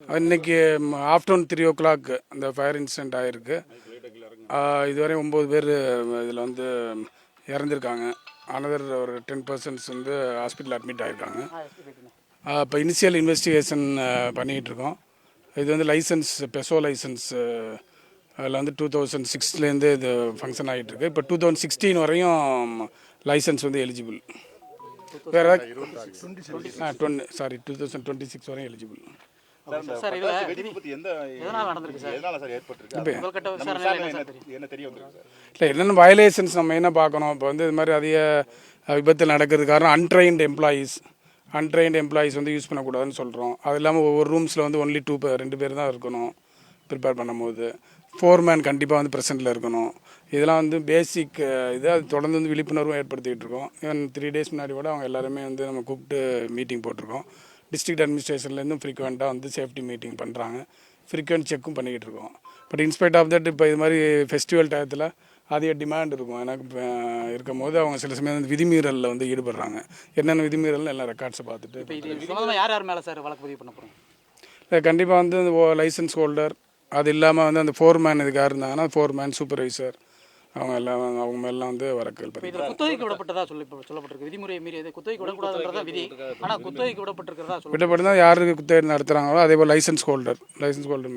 இன்றைக்கி afternoon 3 o'clock அந்த fire incident ஆகிருக்கு. இதுவரை 9 பேர் இதில் வந்து இறந்துருக்காங்க. அனதர் ஒரு 10 persons வந்து ஹாஸ்பிட்டல் அட்மிட் ஆகிருக்காங்க. இப்போ இனிஷியல் இன்வெஸ்டிகேஷன் பண்ணிகிட்ருக்கோம். இது வந்து லைசன்ஸ் பெசோ லைசன்ஸ் அதில் வந்து 2006 இது ஃபங்க்ஷன் ஆகிட்டுருக்கு. இப்போ 2016 வரையும் லைசன்ஸ் வந்து எலிஜிபிள். வேறு 2026 வரையும் எலிஜிபிள். இல்லை என்னென்ன வயலேஷன்ஸ் நம்ம என்ன பார்க்கணும். இப்போ வந்து இது மாதிரி அதிக விபத்து நடக்கிறது காரணம் அன்ட்ரெயின்டு எம்ப்ளாயீஸ் வந்து யூஸ் பண்ணக்கூடாதுன்னு சொல்கிறோம். அது இல்லாமல் ஒவ்வொரு ரூம்ஸில் வந்து ஒன்லி 2 பேர் தான் இருக்கணும் ப்ரிப்பேர் பண்ணும்போது. ஃபோர்மேன் கண்டிப்பாக வந்து ப்ரெசென்ட்டில் இருக்கணும். இதெல்லாம் வந்து பேசிக் இது. அது தொடர்ந்து வந்து விழிப்புணர்வும் ஏற்படுத்திகிட்டு இருக்கோம். ஈவன் 3 days முன்னாடி கூட அவங்க எல்லாருமே வந்து நம்ம கூப்பிட்டு மீட்டிங் போட்டிருக்கோம். டிஸ்ட்ரிக்ட் அட்மினிஸ்ட்ரேஷன்லேருந்தும் ஃப்ரீக்வெண்ட்டாக வந்து சேஃப்டி மீட்டிங் பண்ணுறாங்க. ஃப்ரீக்வெண்ட் செக்கும் பண்ணிக்கிட்டு இருக்கோம். பட் இன்ஸ்பைட் ஆஃப் தட் இப்போ இது மாதிரி ஃபெஸ்டிவல் டயத்தில் அதிக டிமாண்ட் இருக்கும். எனக்கு இருக்கும் போது அவங்க சில சமயம் வந்து விதிமீறலில் வந்து ஈடுபடுறாங்க. என்னென்ன விதிமீறல்னு எல்லாம் ரெக்கார்ட்ஸை பார்த்துட்டு யார் மேலே சார் வழக்கு பதிவு பண்ண போகிறோம்? இல்லை கண்டிப்பாக வந்து லைசன்ஸ் ஹோல்டர், அது இல்லாமல் வந்து அந்த ஃபோர்மேன் இதுக்காக இருந்தாங்கன்னா ஃபோர்மேன், சூப்பர்வைசர் அவங்க மேலாம் வந்து வழக்குகள் குத்தகைக்கு விடப்பட்டதா சொல்லப்பட்டிருக்கு. விதிமுறை மீறி குத்தகைக்கு விடக்கூடாதுன்றதா விதி. ஆனால் குத்தகைக்கு விடப்பட்டிருக்கிறதா விடப்பட்டு யாருக்கு குத்தகை நடத்துகிறாங்களோ அதே போல் லைசன்ஸ் ஹோல்டர்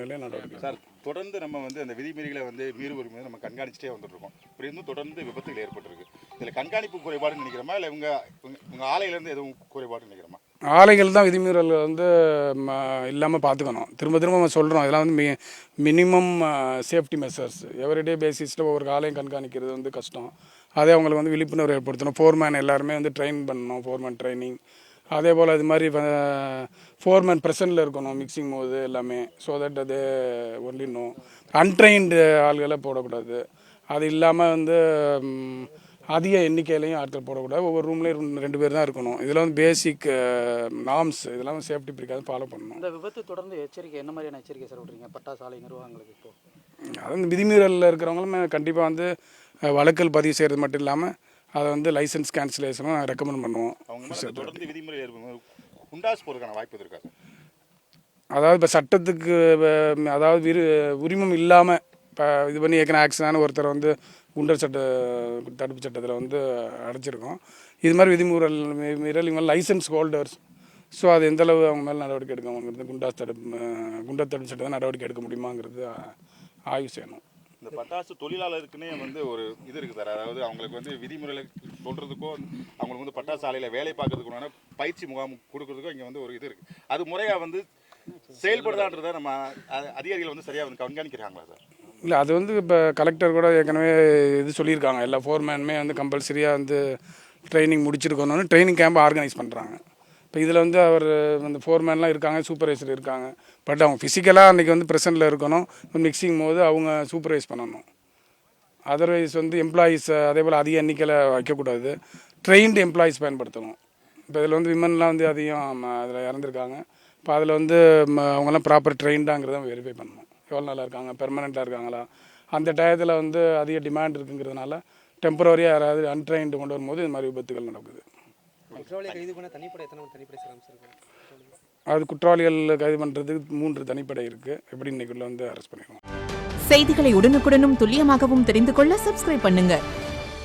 மேலே நடவடிக்கை. சார் தொடர்ந்து நம்ம வந்து அந்த விதிமீறிகளை வந்து மீறுவதை நம்ம கண்காணிச்சிட்டே வந்துட்டுருக்கோம். இப்படி இருந்தும் தொடர்ந்து விபத்துகள் ஏற்பட்டிருக்கு. இதில் கண்காணிப்பு குறைபாடுன்னு நினைக்கிறோமா, இல்லை உங்கள் ஆலையிலேருந்து எதுவும் குறைபாடுன்னு நினைக்கிறோமா? ஆலைகள் தான் விதிமீறல் வந்து இல்லாமல் பார்த்துக்கணும். திரும்ப நம்ம சொல்கிறோம். இதெல்லாம் வந்து மினிமம் சேஃப்டி மெஷர்ஸ். எவ்ரிடே பேசிஸில் ஒவ்வொரு ஆலையும் கண்காணிக்கிறது வந்து கஷ்டம். அதே அவங்களுக்கு வந்து விழிப்புணர்வு ஏற்படுத்தணும். ஃபோர்மேன் எல்லாருமே வந்து ட்ரெயின் பண்ணணும், ஃபோர்மேன் ட்ரைனிங். அதே போல் இது மாதிரி ஃபோர்மேன் ப்ரெசென்ட்டில் இருக்கணும் மிக்சிங் போது எல்லாமே. ஸோ தட் அது ஒன்லி நோ அன்ட்ரெயின்டு ஆள்களை போடக்கூடாது. அது இல்லாமல் வந்து அதிக எண்ணிக்கையிலையும் ஆட்கள் போடக்கூடாது. ஒவ்வொரு ரூம்லேயும் 2 பேர் தான் இருக்கணும். இதில் வந்து பேசிக் நார்ம்ஸ் இதெல்லாம் சேஃப்டி பிரிக்காது ஃபாலோ பண்ணணும். இந்த விபத்து தொடர்ந்து எச்சரிக்கை என்ன மாதிரியான எச்சரிக்கை சார் விட்றீங்க பட்டாசு ஆலை நிர்வாகங்களுக்கு? இப்போது அது விதிமீறலில் இருக்கிறவங்களும் கண்டிப்பாக வந்து வழக்கல் பதிவு செய்கிறது மட்டும் இல்லாமல் அதை வந்து லைசன்ஸ் கேன்சலேஷனும் ரெக்கமெண்ட் பண்ணுவோம். தொடர்ந்து விதிமுறை குண்டாஸ் போகிறதுக்கான வாய்ப்பு இருக்காது. அதாவது இப்போ சட்டத்துக்கு அதாவது உரிமம் இல்லாமல் இப்போ இது பண்ணி ஏற்கனவே ஆக்சிடென்டான ஒருத்தரை வந்து குண்டர் தடுப்பு சட்டத்தில் வந்து அடைச்சிருக்கோம். இது மாதிரி மீறல் இவங்க லைசன்ஸ் ஹோல்டர்ஸ். ஸோ அது எந்தளவு அவங்க மேலே நடவடிக்கை எடுக்கணுங்கிறது குண்டர் தடுப்பு சட்டத்தை நடவடிக்கை எடுக்க முடியுமாங்கிறது ஆய்வு செய்யணும். இந்த பட்டாசு தொழிலாளருக்குன்னே வந்து ஒரு இது இருக்குது சார். அதாவது அவங்களுக்கு வந்து விதிமுறைகளை சொல்கிறதுக்கோ அவங்களுக்கு வந்து பட்டாசு ஆலையில் வேலை பார்க்கறதுக்குள்ளான பயிற்சி முகாம் கொடுக்கறதுக்கோ இங்கே வந்து ஒரு இது இருக்குது. அது முறையாக வந்து செயல்படுதான்றதை நம்ம அதிகாரிகள் வந்து சரியாக வந்து கண்காணிக்கிறாங்களா சார்? இல்லை அது வந்து இப்போ கலெக்டர் கூட ஏற்கனவே இது சொல்லியிருக்காங்க. எல்லா ஃபோர்மேனுமே வந்து கம்பல்சரியாக வந்து ட்ரைனிங் முடிச்சிருக்கணும்னு ட்ரைனிங் கேம்ப் ஆர்கனைஸ் பண்ணுறாங்க. இப்போ இதில் வந்து அவர் அந்த ஃபோர்மேன்லாம் இருக்காங்க, சூப்பர்வைசர் இருக்காங்க. பட் அவங்க ஃபிசிக்கலாக அன்றைக்கி வந்து ப்ரெசென்ட்டில் இருக்கணும். மிக்சிங் போது அவங்க சூப்பர்வைஸ் பண்ணணும். அதர்வைஸ் வந்து எம்ப்ளாயீஸ் அதே போல் அதிக எண்ணிக்கையில் வைக்கக்கூடாது. ட்ரெயின்டு எம்ப்ளாயீஸ் பயன்படுத்தணும். இப்போ இதில் வந்து விமன்லாம் வந்து அதிகம் அதில் இறந்துருக்காங்க. இப்போ அதில் வந்து அவங்கெல்லாம் ப்ராப்பர் ட்ரெயின்டாங்கிறத வெரிஃபை பண்ணணும். எவ்வளோ நாளாக இருக்காங்க, பெர்மனெண்ட்டாக இருக்காங்களா. அந்த டயத்தில் வந்து அதிக டிமாண்ட் இருக்குங்கிறதுனால டெம்பரரியாக யாராவது அன்ட்ரெயின்டு கொண்டு வரும்போது இது மாதிரி விபத்துகள் நடக்குது. அது குற்றவாளிகள் கைது பண்ணுறதுக்கு 3 தனிப்படை இருக்குது. எப்படி இன்னைக்குள்ள வந்து அரெஸ்ட் பண்ணிடுவோம். செய்திகளை உடனுக்குடனும் துல்லியமாகவும் தெரிந்து கொள்ள சப்ஸ்கிரைப் பண்ணுங்கள்.